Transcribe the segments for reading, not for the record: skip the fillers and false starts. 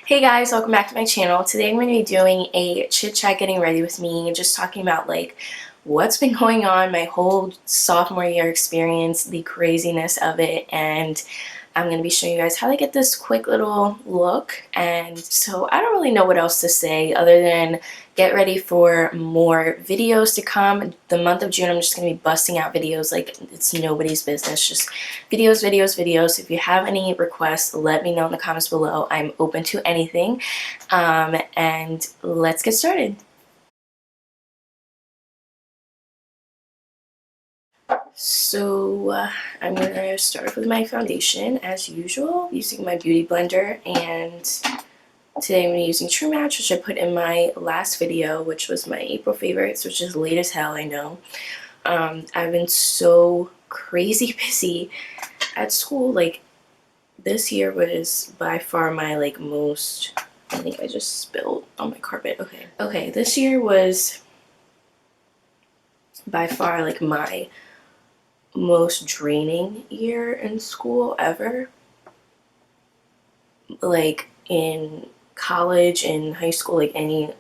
Hey guys, welcome back to my channel. Today I'm going to be doing a chit chat getting ready with me, just talking about like what's been going on, my whole sophomore year experience, the craziness of it, and I'm going to be showing you guys how to get this quick little look. And so I don't really know what else to say other than get ready for more videos to come. The month of June I'm just going to be busting out videos like it's nobody's business, just videos, videos, videos. If you have any requests, let me know in the comments below. I'm open to anything. And let's get started. So I'm going to start off with my foundation as usual using my beauty blender, and today I'm going to be using True Match, which I put in my last video, which was my April favorites, which is late as hell, I know. I've been so crazy busy at school. Like, this year was by far my most, I think I just spilled on my carpet. Okay, this year was by far like my most draining year in school ever. Like in college, in high school, like any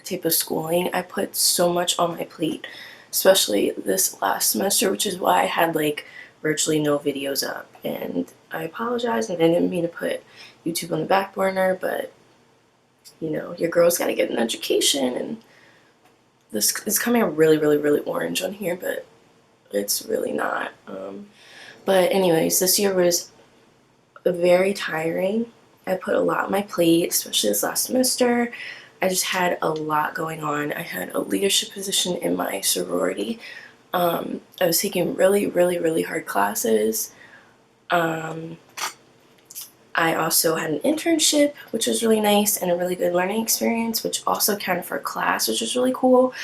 type of schooling, I put so much on my plate, especially this last semester, which is why I had like virtually no videos up. And I apologize, and I didn't mean to put YouTube on the back burner, but you know, your girl's got to get an education, and this is coming out really, really, really orange on here, but it's really not. But anyways, this year was very tiring. I put a lot on my plate, especially this last semester. I just had a lot going on. I had a leadership position in my sorority. I was taking really, really, really hard classes. I also had an internship, which was really nice, and a really good learning experience, which also counted for a class, which was really cool.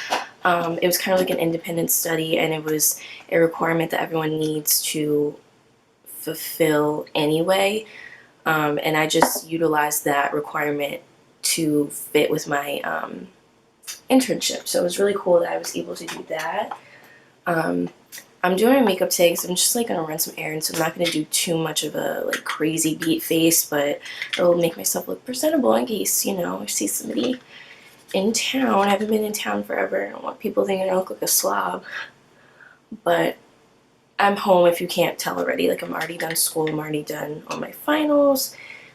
It was kind of like an independent study, and it was a requirement that everyone needs to fulfill anyway. And I just utilized that requirement to fit with my internship. So it was really cool that I was able to do that. I'm doing my makeup today because I'm just like gonna run some errands, so I'm not gonna do too much of a like crazy beat face, but it'll make myself look presentable in case, you know, I see somebody in town. I haven't been in town forever. I don't want people thinking I look like a slob. But I'm home, if you can't tell already. Like, I'm already done school, I'm already done all my finals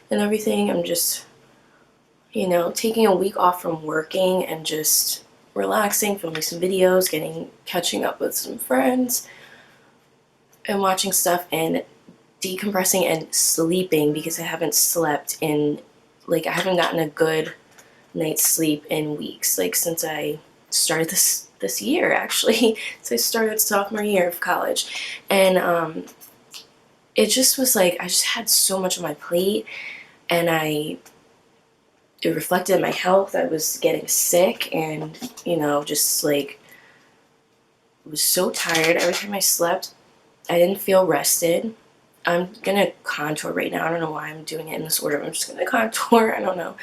and everything. I'm just, you know, taking a week off from working and just relaxing, filming some videos, catching up with some friends, and watching stuff and decompressing and sleeping because I haven't slept in, like, I haven't gotten a good night's sleep in weeks, like since I started this year, actually. So I started sophomore year of college, and it just was like I just had so much on my plate, and it reflected in my health. I was getting sick, and you know, just like was so tired. Every time I slept, I didn't feel rested. I'm gonna contour right now. I don't know why I'm doing it in this order. I'm just gonna contour. I don't know.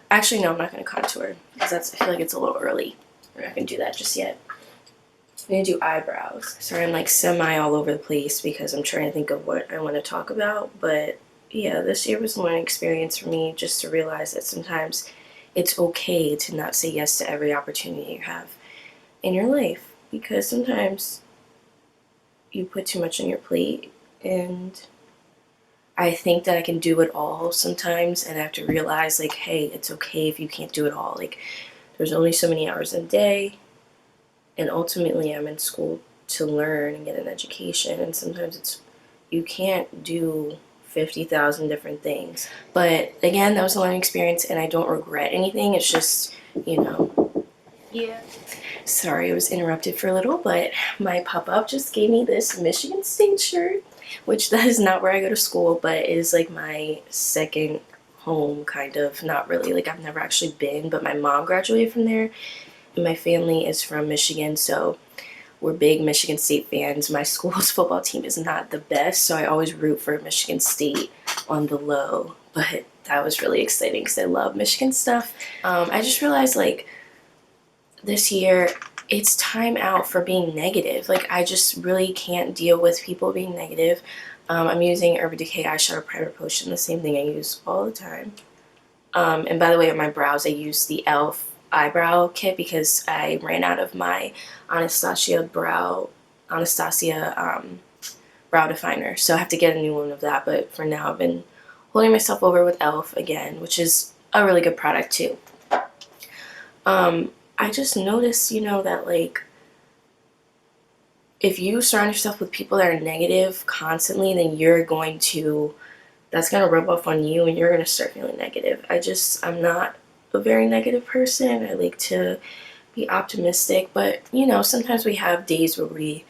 Actually, no, I'm not gonna contour because I feel like it's a little early. We're not gonna do that just yet. I'm gonna do eyebrows. Sorry, I'm like semi all over the place because I'm trying to think of what I want to talk about. But yeah, this year was a learning experience for me, just to realize that sometimes it's okay to not say yes to every opportunity you have in your life, because sometimes you put too much on your plate, and I think that I can do it all sometimes, and I have to realize, like, hey, it's okay if you can't do it all. Like, there's only so many hours in a day, and ultimately I'm in school to learn and get an education, and sometimes you can't do 50,000 different things. But again, that was a learning experience, and I don't regret anything. It's just, you know, yeah. Sorry, I was interrupted for a little, but my pop-up just gave me this Michigan State shirt, which that is not where I go to school, but it is like my second home, kind of. Not really, like I've never actually been, but my mom graduated from there, and my family is from Michigan, so we're big Michigan State fans. My school's football team is not the best, so I always root for Michigan State on the low, but that was really exciting because I love Michigan stuff. I just realized, like, this year it's time out for being negative. Like, I just really can't deal with people being negative. I'm using Urban Decay eyeshadow primer potion, the same thing I use all the time. And by the way, on my brows, I used the e.l.f. eyebrow kit because I ran out of my Anastasia brow definer. So I have to get a new one of that. But for now, I've been holding myself over with e.l.f. again, which is a really good product too. I just noticed, you know, that like if you surround yourself with people that are negative constantly, then that's going to rub off on you and you're going to start feeling negative. I'm not a very negative person. I like to be optimistic, but you know, sometimes we have days where we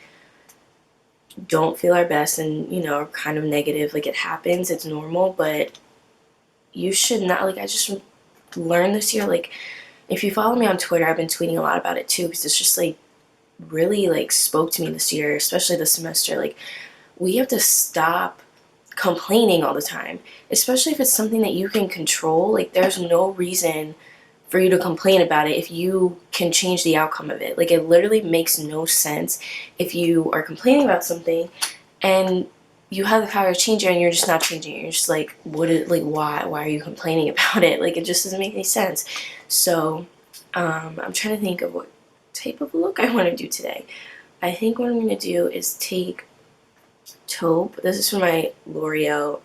don't feel our best and, you know, are kind of negative. Like, it happens, it's normal, but you should not, like, I just learned this year, like, if you follow me on Twitter, I've been tweeting a lot about it too, because it's just like really like spoke to me this year, especially this semester. Like, we have to stop complaining all the time, especially if it's something that you can control. Like, there's no reason for you to complain about it if you can change the outcome of it. Like, it literally makes no sense if you are complaining about something and you have the power to change it and you're just not changing it. You're just like, why are you complaining about it? Like, it just doesn't make any sense. So I'm trying to think of what type of look I want to do today. I think what I'm going to do is take taupe. This is from my Lorac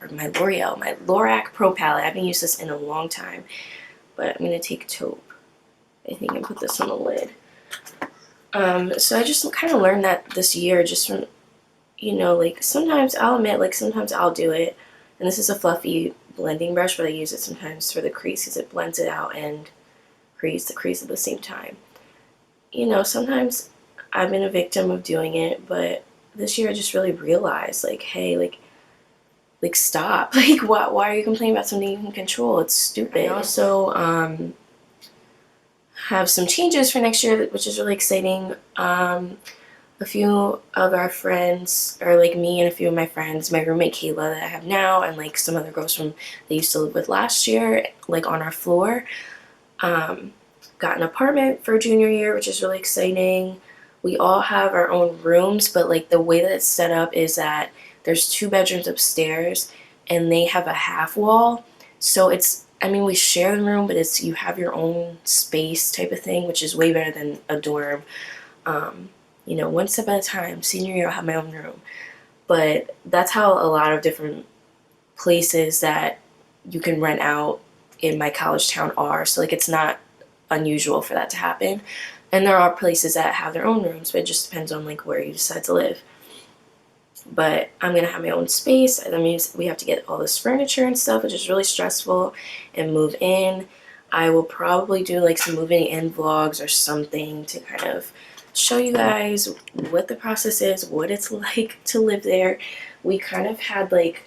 Pro palette. I haven't used this in a long time, but I'm going to take taupe, I think, and put this on the lid. So I just kind of learned that this year, just from, you know, like, sometimes I'll admit, like, sometimes I'll do it, and this is a fluffy blending brush, but I use it sometimes for the crease because it blends it out and creates the crease at the same time. You know, sometimes I've been a victim of doing it, but this year I just really realized, like, hey, like stop. Like, why are you complaining about something you can control? It's stupid. I also have some changes for next year, which is really exciting. A few of our friends, or like me and a few of my friends, my roommate Kayla that I have now, and like some other girls from they used to live with last year, like on our floor, got an apartment for junior year, which is really exciting. We all have our own rooms, but like the way that it's set up is that there's 2 bedrooms upstairs and they have a half wall. So it's, I mean, we share the room, but it's, you have your own space type of thing, which is way better than a dorm. You know, one step at a time. Senior year, I'll have my own room. But that's how a lot of different places that you can rent out in my college town are. So like, it's not unusual for that to happen. And there are places that have their own rooms, but it just depends on like where you decide to live. But I'm gonna have my own space. That means we have to get all this furniture and stuff, which is really stressful, and move in. I will probably do like some moving in vlogs or something to kind of show you guys what the process is, what it's like to live there. We kind of had like,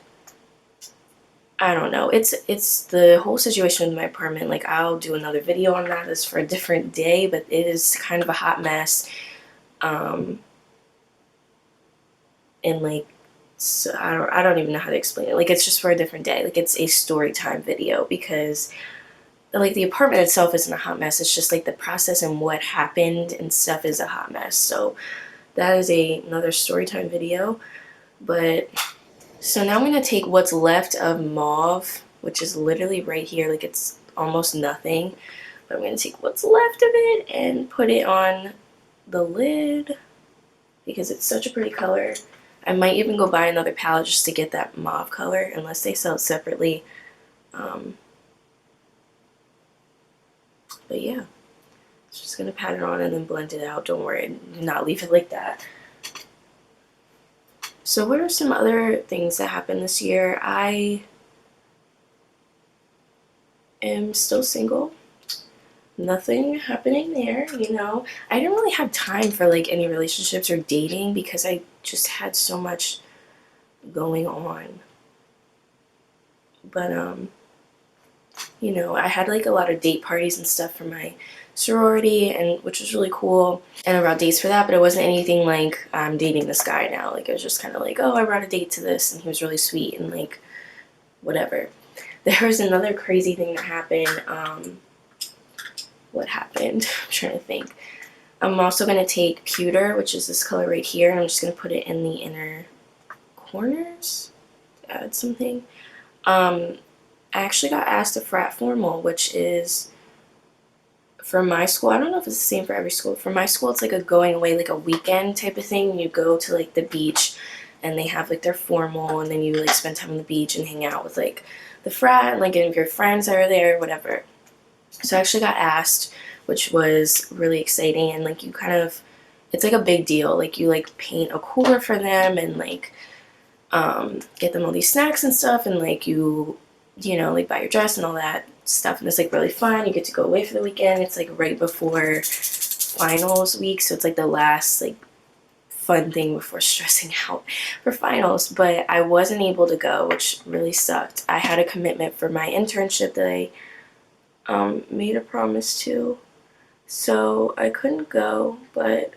I don't know, it's the whole situation with my apartment. Like, I'll do another video on that. It's for a different day, but it is kind of a hot mess. And like, so I don't even know how to explain it. Like, it's just for a different day. Like, it's a story time video, because like the apartment itself isn't a hot mess. It's just like the process and what happened and stuff is a hot mess. So that is another story time video. But so now I'm going to take what's left of mauve, which is literally right here. Like, it's almost nothing. But I'm going to take what's left of it and put it on the lid because it's such a pretty color. I might even go buy another palette just to get that mauve color, unless they sell it separately. But yeah, just going to pat it on and then blend it out. Don't worry, do not leave it like that. So what are some other things that happened this year? I am still single. Nothing happening there, you know. I didn't really have time for like any relationships or dating because I just had so much going on. But you know, I had like a lot of date parties and stuff for my sorority, and which was really cool, and I brought dates for that, but it wasn't anything like I'm dating this guy now. Like, it was just kind of like, oh, I brought a date to this and he was really sweet and like whatever. There was another crazy thing that happened. What happened? I'm trying to think. I'm also going to take pewter, which is this color right here, and I'm just going to put it in the inner corners to add something. I actually got asked to frat formal, which is for my school. I don't know if it's the same for every school. For my school, it's like a going away, like a weekend type of thing. You go to like the beach and they have like their formal, and then you like spend time on the beach and hang out with like the frat and like any of your friends that are there, whatever. So I actually got asked, which was really exciting, and like you kind of, it's like a big deal. Like you like paint a cooler for them and like get them all these snacks and stuff, and like you know, like buy your dress and all that stuff, and it's like really fun. You get to go away for the weekend. It's like right before finals week, so it's like the last like fun thing before stressing out for finals. But I wasn't able to go, which really sucked. I had a commitment for my internship that I made a promise to, so I couldn't go. But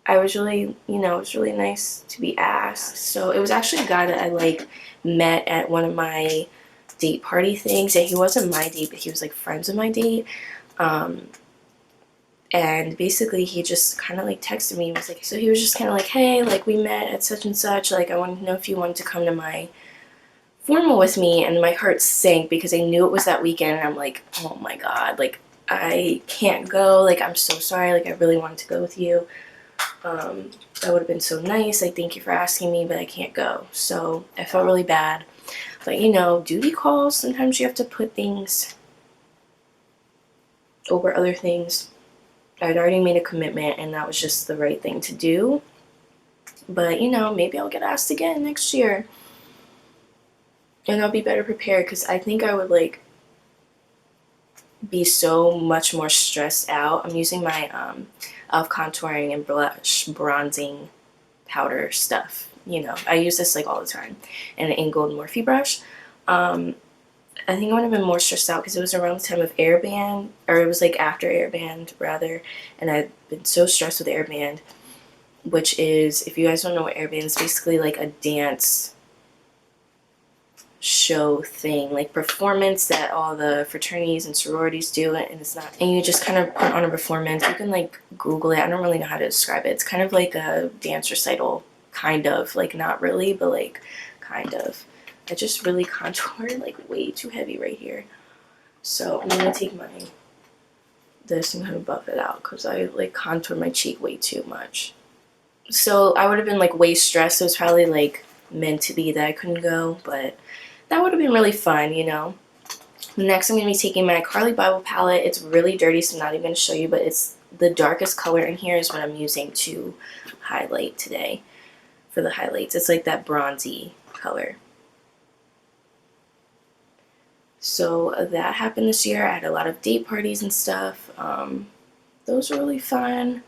I was really, you know, it was really nice to be asked. So it was actually a guy that I like met at one of my date party things, and he wasn't my date, but he was like friends with my date. And basically he just kind of like texted me and was like, so he was just kind of like, hey, like we met at such and such, like I wanted to know if you wanted to come to my formal with me. And my heart sank because I knew it was that weekend, and I'm like, oh my god, like I can't go, like I'm so sorry, like I really wanted to go with you. That would have been so nice, like thank you for asking me, but I can't go. So I felt really bad. But you know, duty calls, sometimes you have to put things over other things. I'd already made a commitment, and that was just the right thing to do. But you know, maybe I'll get asked again next year, and I'll be better prepared, because I think I would like be so much more stressed out. I'm using my e.l.f. contouring and blush bronzing powder stuff. You know, I use this like all the time, and an angled Morphe brush. I think I would have been more stressed out because it was around the time of Airband, or it was like after Airband rather, and I'd been so stressed with Airband, which is, if you guys don't know what Airband is, basically like a dance show thing, like performance that all the fraternities and sororities do, and it's not, and you just kind of put on a performance. You can like Google it. I don't really know how to describe it. It's kind of like a dance recital, kind of, like not really, but like kind of. I just really contoured like way too heavy right here. So I'm gonna take this and kind of buff it out because I like contoured my cheek way too much. So I would have been like way stressed. It was probably like meant to be that I couldn't go, but that would have been really fun, you know. Next I'm gonna be taking my Carli Bybel palette. It's really dirty, so I'm not even gonna show you, but it's the darkest color in here is what I'm using to highlight today for the highlights. It's like that bronzy color. So that happened this year. I had a lot of date parties and stuff. Those were really fun.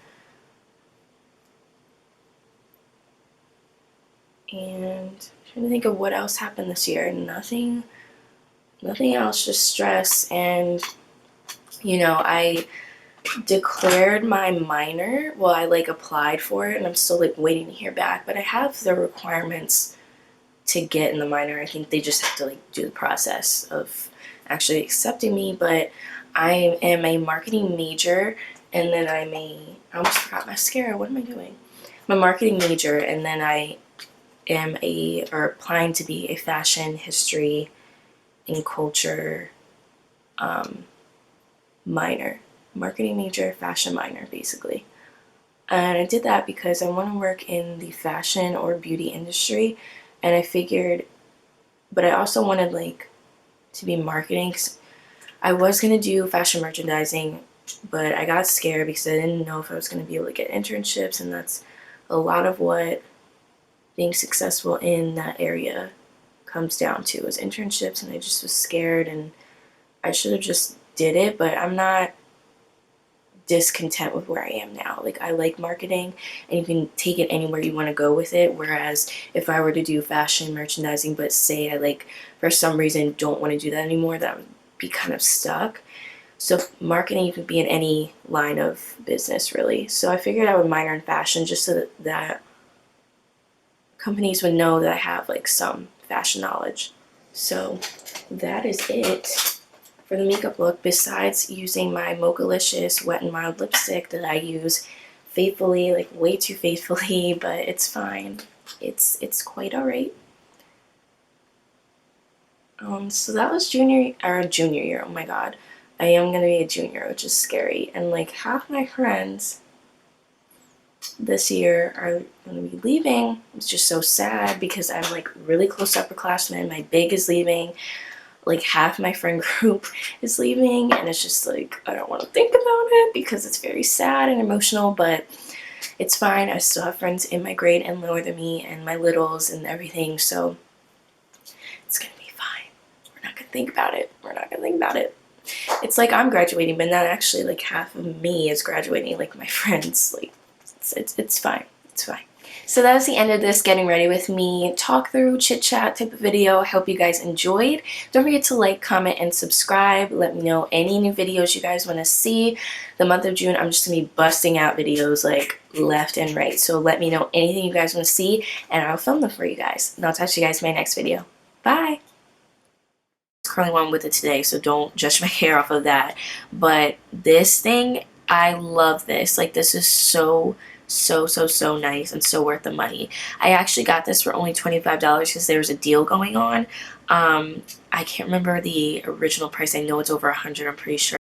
And I'm trying to think of what else happened this year. Nothing else, just stress. And you know, I declared my minor. Well, I like applied for it, and I'm still like waiting to hear back, but I have the requirements to get in the minor. I think they just have to like do the process of actually accepting me. But I am a marketing major, and then I almost forgot mascara. What am I doing? I'm a marketing major, and then I am applying to be a fashion history and culture minor. Marketing major, fashion minor, basically. And I did that because I want to work in the fashion or beauty industry, and I figured, but I also wanted like to be marketing, 'cause I was going to do fashion merchandising, but I got scared because I didn't know if I was going to be able to get internships, and that's a lot of what being successful in that area comes down to, is internships. And I just was scared, and I should have just did it. But I'm not discontent with where I am now. Like, I like marketing, and you can take it anywhere you want to go with it. Whereas if I were to do fashion merchandising, but say I like for some reason don't want to do that anymore, that would be kind of stuck. So marketing, you could be in any line of business really. So I figured I would minor in fashion just so that companies would know that I have like some fashion knowledge. So that is it for the makeup look, besides using my Mochalicious Wet n Wild lipstick that I use faithfully, like way too faithfully, but it's fine. It's quite alright. So that was junior year. Oh my god, I am gonna be a junior, which is scary. And like half my friends this year are gonna be leaving. It's just so sad because I'm like really close to upperclassmen. My big is leaving. Like half my friend group is leaving, and it's just like I don't want to think about it because it's very sad and emotional, but it's fine. I still have friends in my grade and lower than me and my littles and everything, so it's gonna be fine. We're not gonna think about it. We're not gonna think about it. It's like I'm graduating, but not actually. Like half of me is graduating, like my friends. Like it's fine. It's fine. So that was the end of this getting ready with me talk through chit chat type of video. I hope you guys enjoyed. Don't forget to like, comment, and subscribe. Let me know any new videos you guys want to see. The month of June, I'm just going to be busting out videos like left and right. So let me know anything you guys want to see and I'll film them for you guys. And I'll talk to you guys in my next video. Bye! Curling one with it today, so don't judge my hair off of that. But this thing, I love this. Like, this is so nice and so worth the money. I actually got this for only $25 because there was a deal going on. I can't remember the original price. I know it's over $100, I'm pretty sure.